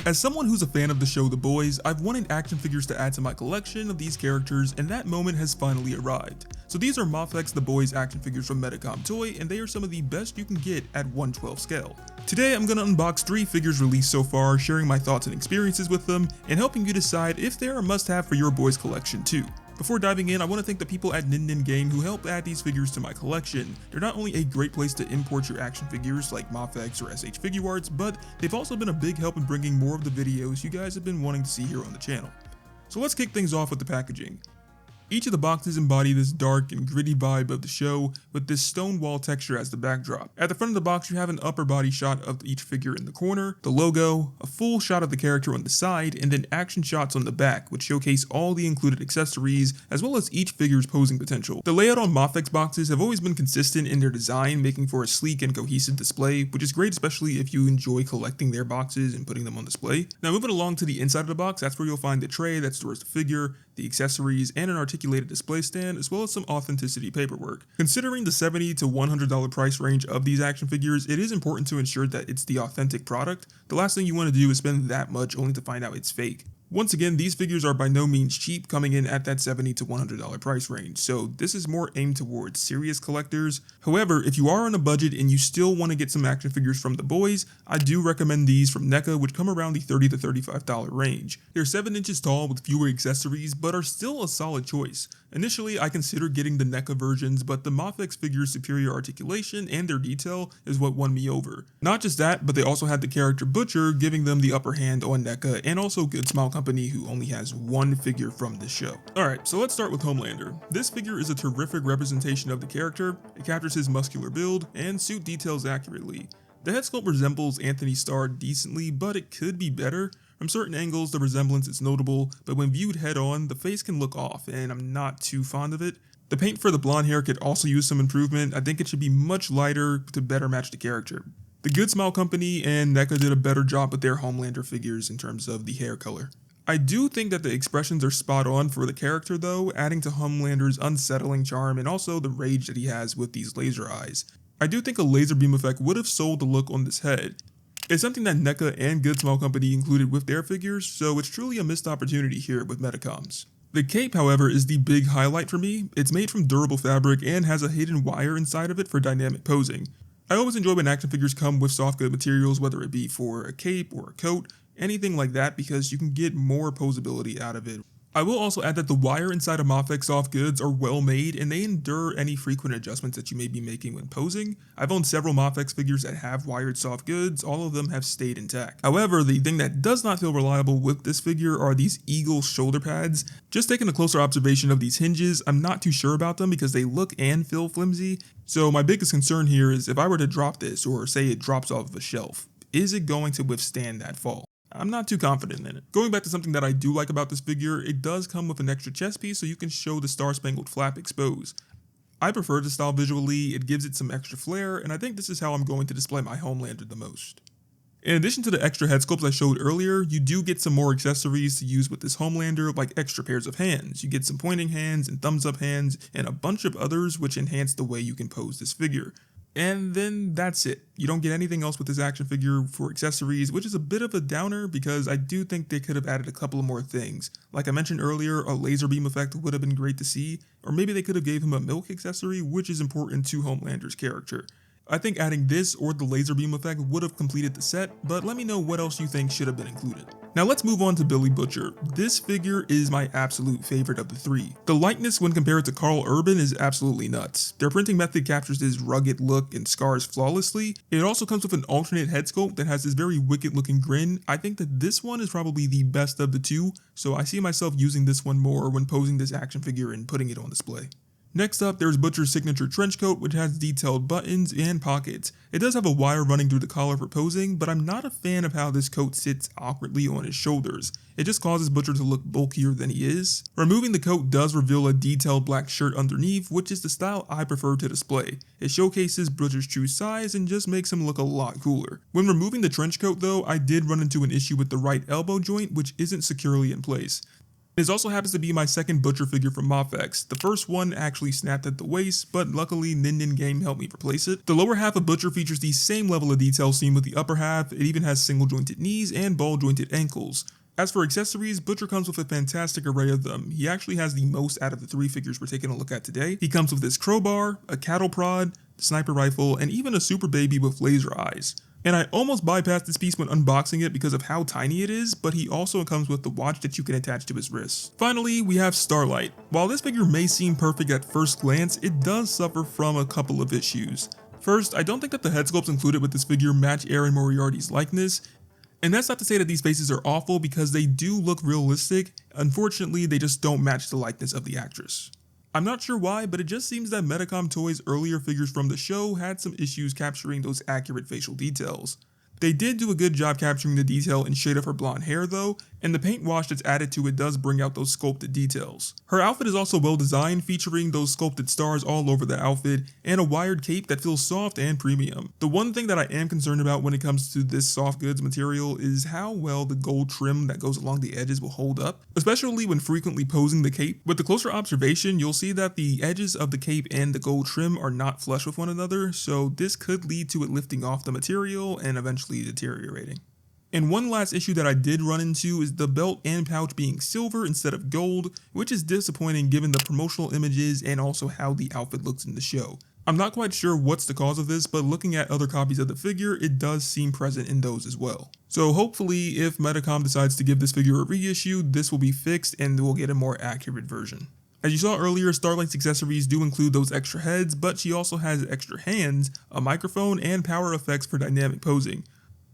As someone who's a fan of the show The Boys, I've wanted action figures to add to my collection of these characters, and that moment has finally arrived. So these are Mafex The Boys action figures from Medicom Toy, and they are some of the best you can get at 1/12 scale. Today I'm going to unbox 3 figures released so far, sharing my thoughts and experiences with them, and helping you decide if they're a must-have for your boys collection too. Before diving in, I want to thank the people at Nin Game who helped add these figures to my collection. They're not only a great place to import your action figures like Mafex or SH Figuarts, but they've also been a big help in bringing more of the videos you guys have been wanting to see here on the channel. So let's kick things off with the packaging. Each of the boxes embody this dark and gritty vibe of the show, with this stone wall texture as the backdrop. At the front of the box you have an upper body shot of each figure in the corner, the logo, a full shot of the character on the side, and then action shots on the back, which showcase all the included accessories, as well as each figure's posing potential. The layout on Mafex boxes have always been consistent in their design, making for a sleek and cohesive display, which is great especially if you enjoy collecting their boxes and putting them on display. Now moving along to the inside of the box, that's where you'll find the tray that stores the figure, the accessories, and an articulated display stand, as well as some authenticity paperwork. Considering the $70 to $100 price range of these action figures, it is important to ensure that it's the authentic product. The last thing you want to do is spend that much only to find out it's fake. Once again, these figures are by no means cheap, coming in at that $70 to $100 price range, so this is more aimed towards serious collectors. However, if you are on a budget and you still want to get some action figures from the boys, I do recommend these from NECA, which come around the $30 to $35 range. They're 7 inches tall with fewer accessories, but are still a solid choice. Initially, I considered getting the NECA versions, but the Mafex figure's superior articulation and their detail is what won me over. Not just that, but they also had the character Butcher, giving them the upper hand on NECA, and also Good Smile Company, who only has one figure from this show. Alright, so let's start with Homelander. This figure is a terrific representation of the character. It captures his muscular build and suit details accurately. The head sculpt resembles Anthony Starr decently, but it could be better. From certain angles, the resemblance is notable, but when viewed head-on, the face can look off, and I'm not too fond of it. The paint for the blonde hair could also use some improvement. I think it should be much lighter to better match the character. The Good Smile Company and NECA did a better job with their Homelander figures in terms of the hair color. I do think that the expressions are spot on for the character though, adding to Homelander's unsettling charm and also the rage that he has with these laser eyes. I do think a laser beam effect would have sold the look on this head. It's something that NECA and Good Smile Company included with their figures, so it's truly a missed opportunity here with Medicom's. The cape, however, is the big highlight for me. It's made from durable fabric and has a hidden wire inside of it for dynamic posing. I always enjoy when action figures come with soft good materials, whether it be for a cape or a coat, anything like that, because you can get more posability out of it. I will also add that the wire inside of Mafex soft goods are well made and they endure any frequent adjustments that you may be making when posing. I've owned several Mafex figures that have wired soft goods, all of them have stayed intact. However, the thing that does not feel reliable with this figure are these eagle shoulder pads. Just taking a closer observation of these hinges, I'm not too sure about them because they look and feel flimsy. So my biggest concern here is if I were to drop this, or say it drops off of a shelf, is it going to withstand that fall? I'm not too confident in it. Going back to something that I do like about this figure, it does come with an extra chest piece so you can show the star-spangled flap exposed. I prefer the style visually, it gives it some extra flair, and I think this is how I'm going to display my Homelander the most. In addition to the extra head sculpts I showed earlier, you do get some more accessories to use with this Homelander, like extra pairs of hands. You get some pointing hands and thumbs up hands, and a bunch of others which enhance the way you can pose this figure. And then that's it. You don't get anything else with this action figure for accessories, which is a bit of a downer because I do think they could have added a couple of more things. Like I mentioned earlier, a laser beam effect would have been great to see, or maybe they could have gave him a milk accessory, which is important to Homelander's character. I think adding this or the laser beam effect would have completed the set, but let me know what else you think should have been included. Now let's move on to Billy Butcher. This figure is my absolute favorite of the 3. The likeness when compared to Carl Urban is absolutely nuts. Their printing method captures his rugged look and scars flawlessly. It also comes with an alternate head sculpt that has this very wicked looking grin. I think that this one is probably the best of the 2, so I see myself using this one more when posing this action figure and putting it on display. Next up, there's Butcher's signature trench coat, which has detailed buttons and pockets. It does have a wire running through the collar for posing, but I'm not a fan of how this coat sits awkwardly on his shoulders. It just causes Butcher to look bulkier than he is. Removing the coat does reveal a detailed black shirt underneath, which is the style I prefer to display. It showcases Butcher's true size and just makes him look a lot cooler. When removing the trench coat though, I did run into an issue with the right elbow joint, which isn't securely in place. This also happens to be my second Butcher figure from Mafex. The first one actually snapped at the waist, but luckily Nin Game helped me replace it. The lower half of Butcher features the same level of detail seen with the upper half. It even has single jointed knees and ball jointed ankles. As for accessories, Butcher comes with a fantastic array of them. He actually has the most out of the 3 figures we're taking a look at today. He comes with this crowbar, a cattle prod, sniper rifle, and even a super baby with laser eyes. And I almost bypassed this piece when unboxing it because of how tiny it is, but he also comes with the watch that you can attach to his wrist. Finally, we have Starlight. While this figure may seem perfect at first glance, it does suffer from a couple of issues. First, I don't think that the head sculpts included with this figure match Aaron Moriarty's likeness. And that's not to say that these faces are awful, because they do look realistic. Unfortunately, they just don't match the likeness of the actress. I'm not sure why, but it just seems that Medicom Toys' earlier figures from the show had some issues capturing those accurate facial details. They did do a good job capturing the detail and shade of her blonde hair though, and the paint wash that's added to it does bring out those sculpted details. Her outfit is also well designed, featuring those sculpted stars all over the outfit, and a wired cape that feels soft and premium. The one thing that I am concerned about when it comes to this soft goods material is how well the gold trim that goes along the edges will hold up, especially when frequently posing the cape. With the closer observation, you'll see that the edges of the cape and the gold trim are not flush with one another, so this could lead to it lifting off the material and eventually deteriorating. And one last issue that I did run into is the belt and pouch being silver instead of gold, which is disappointing given the promotional images and also how the outfit looks in the show. I'm not quite sure what's the cause of this, but looking at other copies of the figure, it does seem present in those as well. So hopefully, if Medicom decides to give this figure a reissue, this will be fixed and we'll get a more accurate version. As you saw earlier, Starlight's accessories do include those extra heads, but she also has extra hands, a microphone, and power effects for dynamic posing.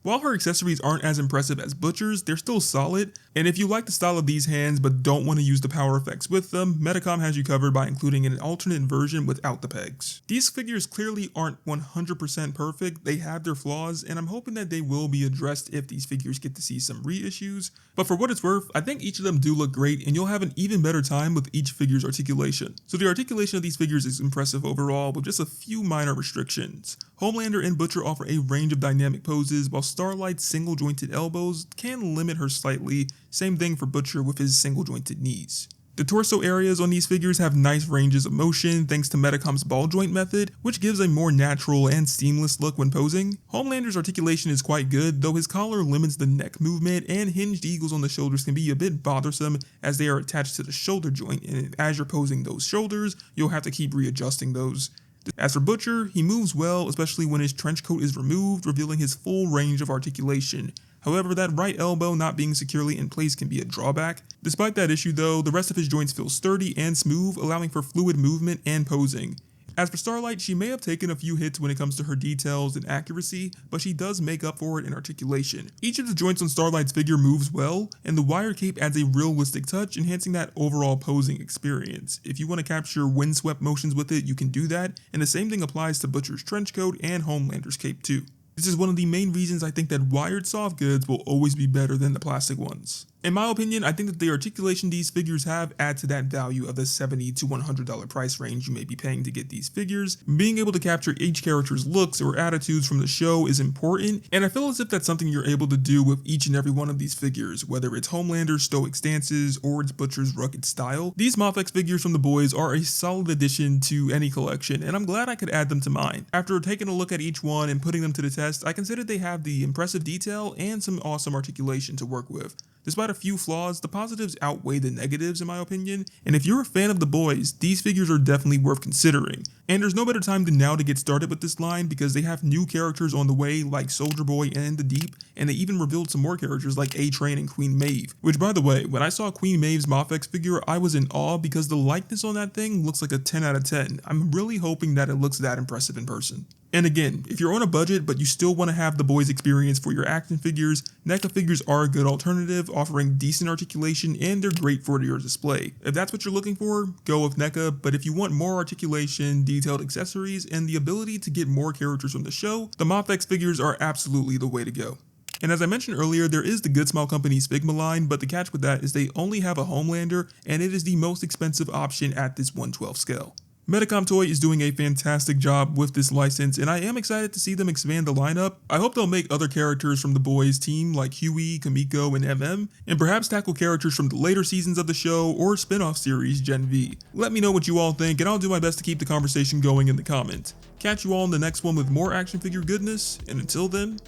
While her accessories aren't as impressive as Butcher's, they're still solid, and if you like the style of these hands but don't want to use the power effects with them, Medicom has you covered by including an alternate version without the pegs. These figures clearly aren't 100% perfect, they have their flaws, and I'm hoping that they will be addressed if these figures get to see some reissues, but for what it's worth, I think each of them do look great, and you'll have an even better time with each figure's articulation. So the articulation of these figures is impressive overall, with just a few minor restrictions. Homelander and Butcher offer a range of dynamic poses, while Starlight's single jointed elbows can limit her slightly, same thing for Butcher with his single jointed knees. The torso areas on these figures have nice ranges of motion thanks to Medicom's ball joint method, which gives a more natural and seamless look when posing. Homelander's articulation is quite good, though his collar limits the neck movement, and hinged eagles on the shoulders can be a bit bothersome as they are attached to the shoulder joint, and as you're posing those shoulders, you'll have to keep readjusting those. As for Butcher, he moves well, especially when his trench coat is removed, revealing his full range of articulation. However, that right elbow not being securely in place can be a drawback. Despite that issue though, the rest of his joints feel sturdy and smooth, allowing for fluid movement and posing. As for Starlight, she may have taken a few hits when it comes to her details and accuracy, but she does make up for it in articulation. Each of the joints on Starlight's figure moves well, and the wire cape adds a realistic touch, enhancing that overall posing experience. If you want to capture windswept motions with it, you can do that, and the same thing applies to Butcher's trench coat and Homelander's cape too. This is one of the main reasons I think that wired soft goods will always be better than the plastic ones. In my opinion, I think that the articulation these figures have add to that value of the $70 to $100 price range you may be paying to get these figures. Being able to capture each character's looks or attitudes from the show is important, and I feel as if that's something you're able to do with each and every one of these figures, whether it's Homelander's stoic stances or it's Butcher's rugged style. These Mafex figures from the boys are a solid addition to any collection, and I'm glad I could add them to mine. After taking a look at each one and putting them to the test, I consider they have the impressive detail and some awesome articulation to work with. Despite a few flaws, the positives outweigh the negatives in my opinion, and if you're a fan of the boys, these figures are definitely worth considering. And there's no better time than now to get started with this line because they have new characters on the way like Soldier Boy and The Deep, and they even revealed some more characters like A-Train and Queen Maeve. Which by the way, when I saw Queen Maeve's Mafex figure, I was in awe because the likeness on that thing looks like a 10 out of 10. I'm really hoping that it looks that impressive in person. And again, if you're on a budget but you still want to have the boys experience for your action figures, NECA figures are a good alternative, offering decent articulation and they're great for your display. If that's what you're looking for, go with NECA, but if you want more articulation, detailed accessories, and the ability to get more characters from the show, the Mafex figures are absolutely the way to go. And as I mentioned earlier, there is the Good Smile Company's Figma line, but the catch with that is they only have a Homelander, and it is the most expensive option at this 1/12 scale. Medicom Toy is doing a fantastic job with this license, and I am excited to see them expand the lineup. I hope they'll make other characters from the boys team like Huey, Kamiko, and MM, and perhaps tackle characters from the later seasons of the show or spin-off series Gen V. Let me know what you all think, and I'll do my best to keep the conversation going in the comments. Catch you all in the next one with more action figure goodness, and until then,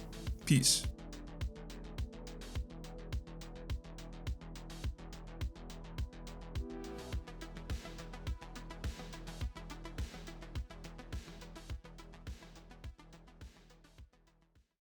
peace.